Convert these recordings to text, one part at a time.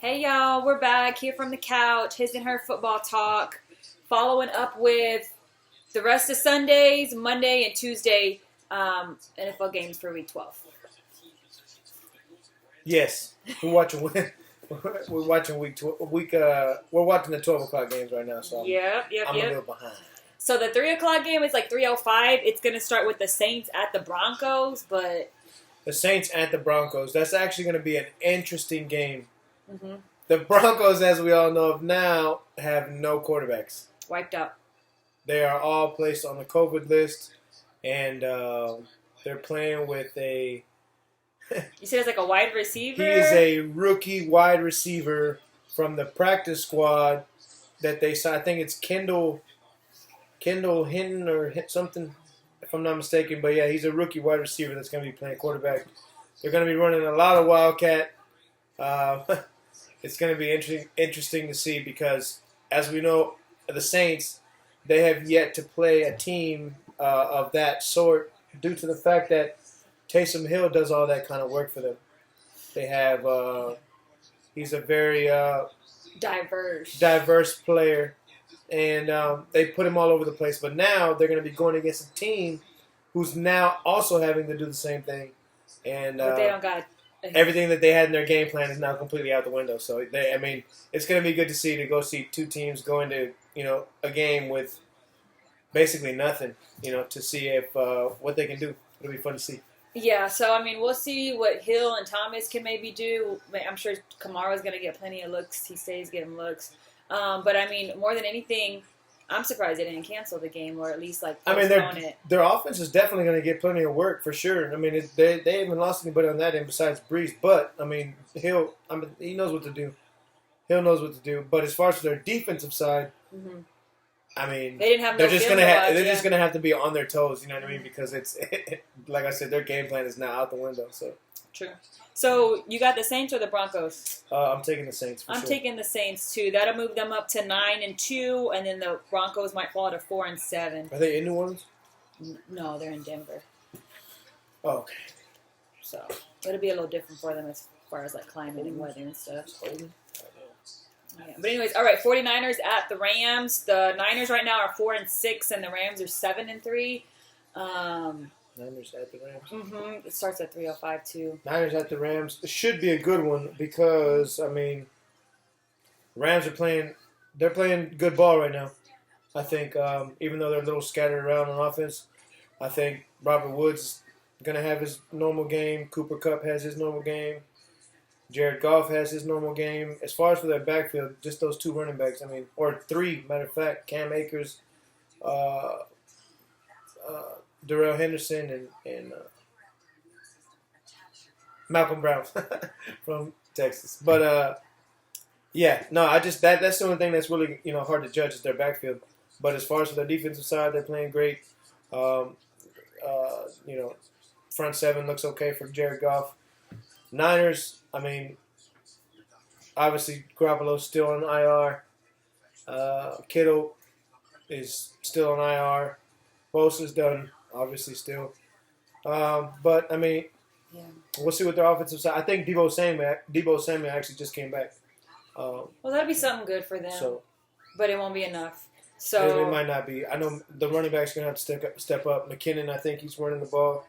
Hey y'all, we're back here from the couch, HISNHER football talk, following up with the rest of Sundays, Monday and Tuesday NFL games for Week 12. Yes, we're watching. We're watching we're watching the 12 o'clock games right now, so Yep. I'm a little behind. So the 3 o'clock game is like 3:05. It's going to start with the Saints at the Broncos, but The Saints at the Broncos. That's actually going to be an interesting game. mm-hmm. The Broncos, as we all know of now, have no quarterbacks. Wiped out. They are all placed on the COVID list, and they're playing with a. You said it's like a wide receiver? He is a rookie wide receiver from the practice squad that they saw. I think it's Kendall Hinton or something, if I'm not mistaken. But yeah, he's a rookie wide receiver that's going to be playing quarterback. They're going to be running a lot of Wildcat. It's going to be interesting to see because, as we know, the Saints, they have yet to play a team of that sort due to the fact that Taysom Hill does all that kind of work for them. They have he's a very diverse player, and they put him all over the place. But now they're going to be going against a team who's now also having to do the same thing, and But they don't got everything that they had in their game plan is now completely out the window. So it's going to be good to see two teams go into a game with basically nothing, to see if what they can do. It'll be fun to see. Yeah, so, we'll see what Hill and Thomas can maybe do. I'm sure Kamara's going to get plenty of looks. He stays getting looks. But, more than anything, I'm surprised they didn't cancel the game or at least, postpone it. Their offense is definitely going to get plenty of work for sure. They haven't lost anybody on that end besides Breeze. But, Hill, he knows what to do. Hill knows what to do. But as far as their defensive side, mm-hmm. they didn't have they're just gonna have to be on their toes, you know what I mean? Because it's like I said, their game plan is now out the window. So true. So you got the Saints or the Broncos? I'm taking the Saints. I'm taking the Saints too. That'll move them up to 9-2, and then the Broncos might fall to 4-7. Are they in New Orleans? No, they're in Denver. Oh, okay. So it'll be a little different for them as far as climate and weather and stuff. Yeah. But anyways, all right, 49ers at the Rams. The Niners right now are 4-6, and the Rams are 7-3. Niners at the Rams. Mm-hmm. It starts at 3:05 too. Niners at the Rams. It should be a good one because Rams are playing. They're playing good ball right now. I think even though they're a little scattered around on offense, I think Robert Woods is gonna have his normal game. Cooper Kupp has his normal game. Jared Goff has his normal game. As far as for their backfield, just those two running backs. Or three, matter of fact, Cam Akers, Darrell Henderson, and Malcolm Brown from Texas. But that's the only thing that's really hard to judge is their backfield. But as far as for their defensive side, they're playing great. Front seven looks okay for Jared Goff. Niners, obviously Garoppolo's still on IR. Kittle is still on IR. Bosa's done, obviously still. But we'll see what their offensive side. I think Debo Samuel actually just came back. Well, that'll be something good for them. But it won't be enough. So it might not be. I know the running back's gonna have to step up. McKinnon, I think he's running the ball.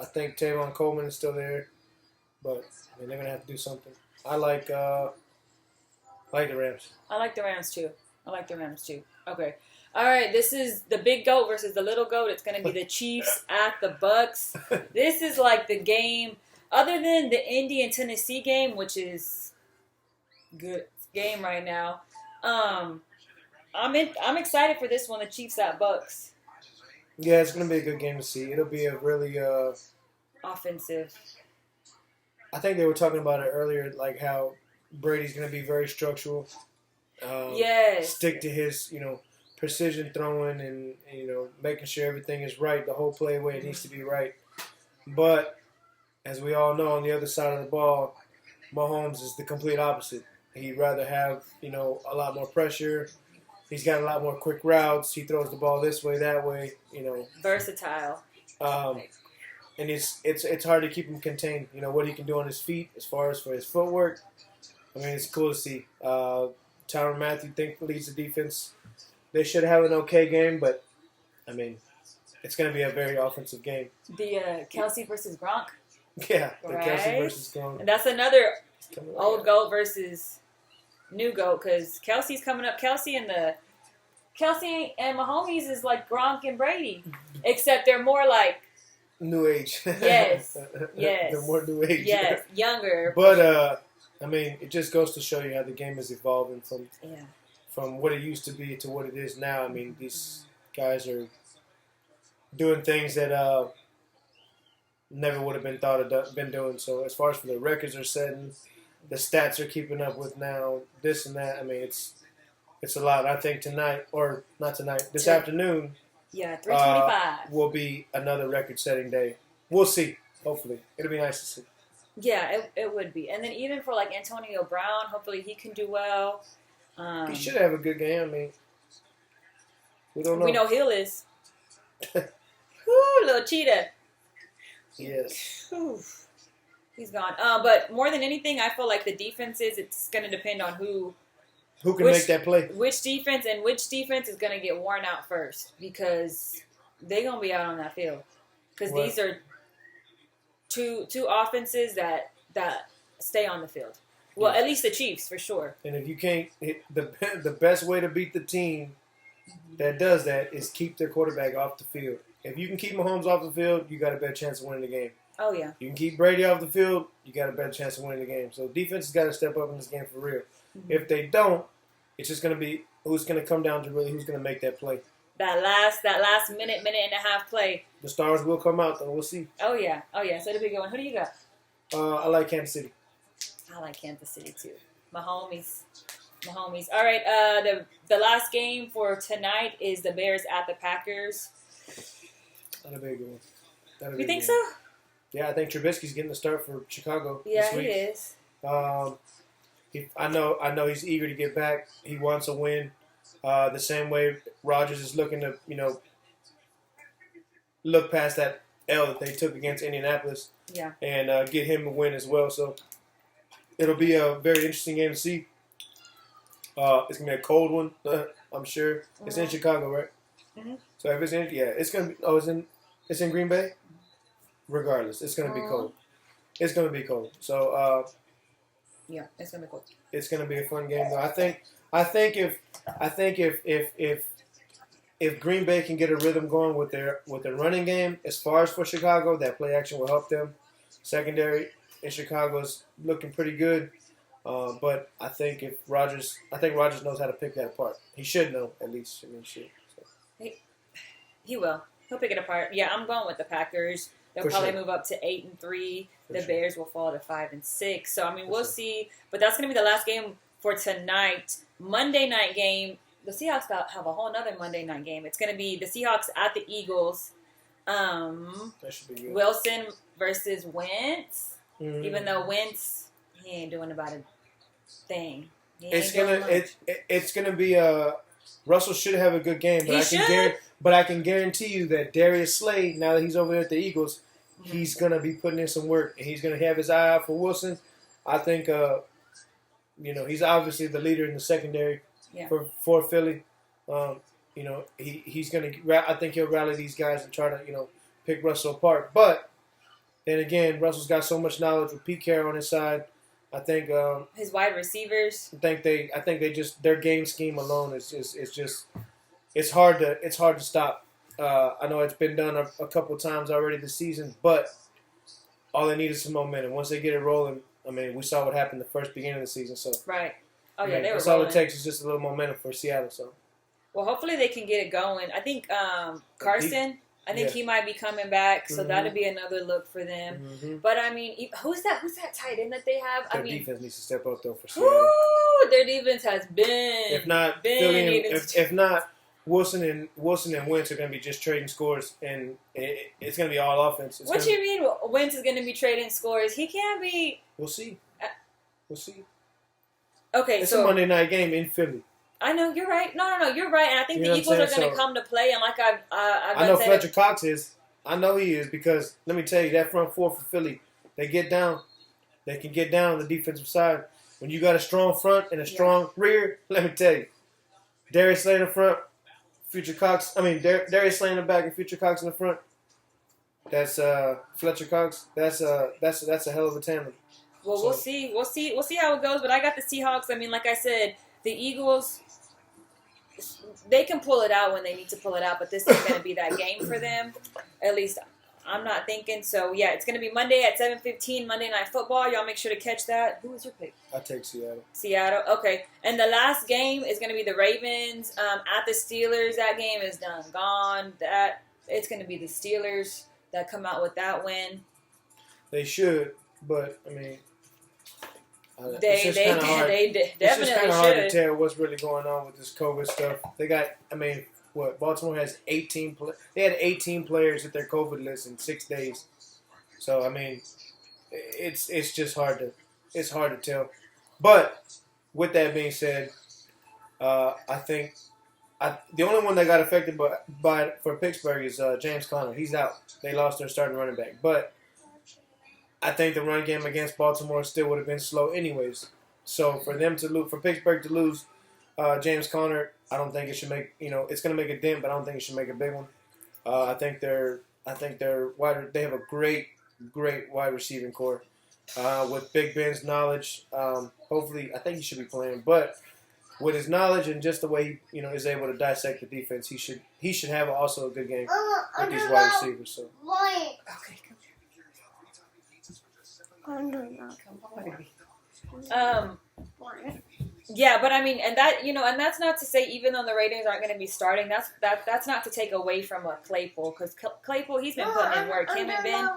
I think Tavon Coleman is still there, but they're gonna have to do something. I like the Rams. I like the Rams too. Okay. All right. This is the big goat versus the little goat. It's gonna be the Chiefs at the Bucks. This is like the game, other than the Indy and Tennessee game, which is good game right now. I'm excited for this one. The Chiefs at Bucks. Yeah, it's going to be a good game to see. It'll be a really offensive. I think they were talking about it earlier, like how Brady's going to be very structural. Yes. Stick to his, precision throwing and making sure everything is right, the whole play way it needs to be right. But as we all know, on the other side of the ball, Mahomes is the complete opposite. He'd rather have, a lot more pressure. He's got a lot more quick routes. He throws the ball this way, that way, Versatile. and it's hard to keep him contained. You know what he can do on his feet as far as for his footwork. I mean, it's cool to see. Tyrann Mathieu leads the defense. They should have an okay game, but I mean, it's going to be a very offensive game. The Kelsey versus Gronk. Yeah, the right? Kelsey versus Gronk. And that's another old GOAT versus new GOAT, because Kelsey's coming up. Kelsey and Mahomes is like Gronk and Brady, except they're more like new age. Yes. They're more new age. Yes, younger. But I mean, it just goes to show you how the game is evolving from what it used to be to what it is now. I mean, these guys are doing things that never would have been doing. So as far as for the records are setting, the stats are keeping up with now, this and that. I mean, it's a lot. I think tonight, or not tonight, this afternoon. Yeah, 3:25 will be another record-setting day. We'll see. Hopefully, it'll be nice to see. Yeah, it would be. And then even for like Antonio Brown, hopefully he can do well. He should have a good game. I mean, we don't know. We know Hill is. Woo, little cheetah. Yes. Whew. He's gone. But more than anything, I feel like the defenses, it's going to depend on who can make that play. Which defense is going to get worn out first, because they're going to be out on that field. Because these are two offenses that stay on the field. Well, at least the Chiefs, for sure. And if you can't, the best way to beat the team that does that is keep their quarterback off the field. If you can keep Mahomes off the field, you got a better chance of winning the game. Oh, yeah. You can keep Brady off the field, you got a better chance of winning the game. So defense has got to step up in this game for real. Mm-hmm. If they don't, it's just going to be who's going to come down to really who's going to make that play. That last minute and a half play. The stars will come out, though. We'll see. Oh, yeah. So it'll be going. Who do you got? I like Kansas City. I like Kansas City, too. Mahomes. All right, the last game for tonight is the Bears at the Packers. Not a big one. You think so? Yeah, I think Trubisky's getting the start for Chicago. Yeah, this week. He is. I know he's eager to get back. He wants a win. The same way Rodgers is looking to, look past that L that they took against Indianapolis. Yeah. And get him a win as well. So it'll be a very interesting game to see. It's gonna be a cold one, I'm sure. It's in Chicago, right? Mm-hmm. So if it's in, it's gonna be. It's in Green Bay. Regardless, it's gonna be cold. It's gonna be cold. So it's gonna be cold. It's gonna be a fun game, though. I think if Green Bay can get a rhythm going with their running game, as far as for Chicago, that play action will help them. Secondary in Chicago is looking pretty good. But I think Rodgers knows how to pick that apart. He should know, at least. He will. He'll pick it apart. Yeah, I'm going with the Packers. They'll probably move up to 8-3. The Bears will fall to 5-6. So we'll see. But that's going to be the last game for tonight. Monday night game. The Seahawks have a whole other Monday night game. It's going to be the Seahawks at the Eagles. That should be good. Wilson versus Wentz. Mm-hmm. Even though Wentz, he ain't doing about a thing. It's gonna be Russell should have a good game, but I can guarantee you that Darius Slay, now that he's over there at the Eagles, he's gonna be putting in some work, and he's gonna have his eye out for Wilson. I think he's obviously the leader in the secondary for Philly. He's gonna. I think he'll rally these guys and try to pick Russell apart. But then again, Russell's got so much knowledge with Pete Carroll on his side. I think his wide receivers. I think they just their game scheme alone is just it's hard to stop. I know it's been done a couple times already this season, but all they need is some momentum. Once they get it rolling, we saw what happened the beginning of the season. So right. Oh yeah, they were. That's all it takes is just a little momentum for Seattle. So. Well, hopefully they can get it going. I think Carson. I think he might be coming back, so that'll be another look for them. Mm-hmm. But who's that Tight end that they have? Their defense needs to step up though for Seattle. Their defense has been. If not, if not, Wilson and Wentz are going to be just trading scores, and it's going to be all offense. What do you mean Wentz is going to be trading scores? He can't be. We'll see. Okay, it's a Monday night game in Philly. I know, you're right. No, you're right. And I think the Eagles are going to come to play. And like I know Fletcher Cox is. I know he is because let me tell you, that front four for Philly, they get down. They can get down on the defensive side. When you got a strong front and a strong rear, let me tell you, Darius Slay in the front, Darius Slay in the back and Future Cox in the front. That's Fletcher Cox. That's a hell of a tandem. Well, we'll see how it goes. But I got the Seahawks. I mean, like I said, the Eagles, they can pull it out when they need to pull it out. But this is going to be that game for them. At least I'm not thinking. So yeah, it's going to be Monday at 7:15, Monday Night Football. Y'all make sure to catch that. Who is your pick? I take Seattle. Seattle. Okay. And the last game is going to be the Ravens at the Steelers. That game is done, gone. It's going to be the Steelers that come out with that win. They should, but I mean, they definitely it's just kind of hard to should. tell what's really going on with this COVID stuff. They got, Baltimore has 18. They had 18 players at their COVID list in 6 days. So I mean, it's just hard to tell. But with that being said, I think the only one that got affected for Pittsburgh is James Conner. He's out. They lost their starting running back. But I think the run game against Baltimore still would have been slow anyways. So for Pittsburgh to lose James Conner, I don't think it should make, it's going to make a dent, but I don't think it should make a big one. I think they have a great wide receiving core with Big Ben's knowledge. Hopefully, I think he should be playing, but with his knowledge and just the way he, is able to dissect the defense, he should have also a good game with these wide receivers. So. Okay, yeah, but I mean, and that's not to say even though the Raiders aren't going to be starting, that's not to take away from Claypool, because Claypool, he's been putting in work. Him and Ben.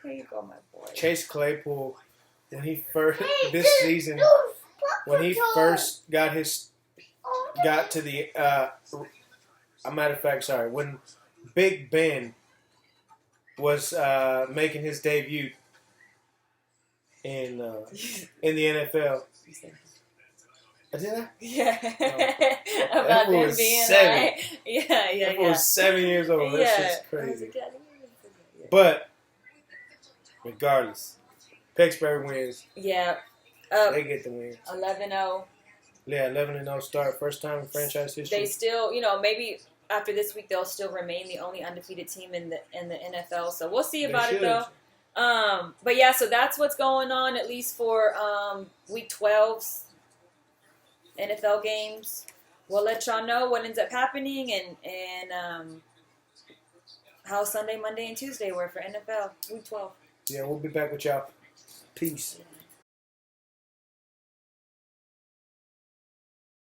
Here you go, my boy. Chase Claypool, when he first this season, when he first got to the a matter of fact, sorry, when Big Ben was making his debut in the NFL. Did I? Yeah. Oh. About them being 7. Yeah. That was 7 years old. Yeah. That's just crazy. But regardless, Pittsburgh wins. Yeah. They get the win. 11-0. Yeah, 11-0 start. First time in franchise history. They still, maybe after this week they'll still remain the only undefeated team in the NFL. So we'll see about it though. But yeah, so that's what's going on at least for week 12's NFL games. We'll let y'all know what ends up happening and how Sunday, Monday, and Tuesday were for NFL week 12. Yeah, we'll be back with y'all. Peace.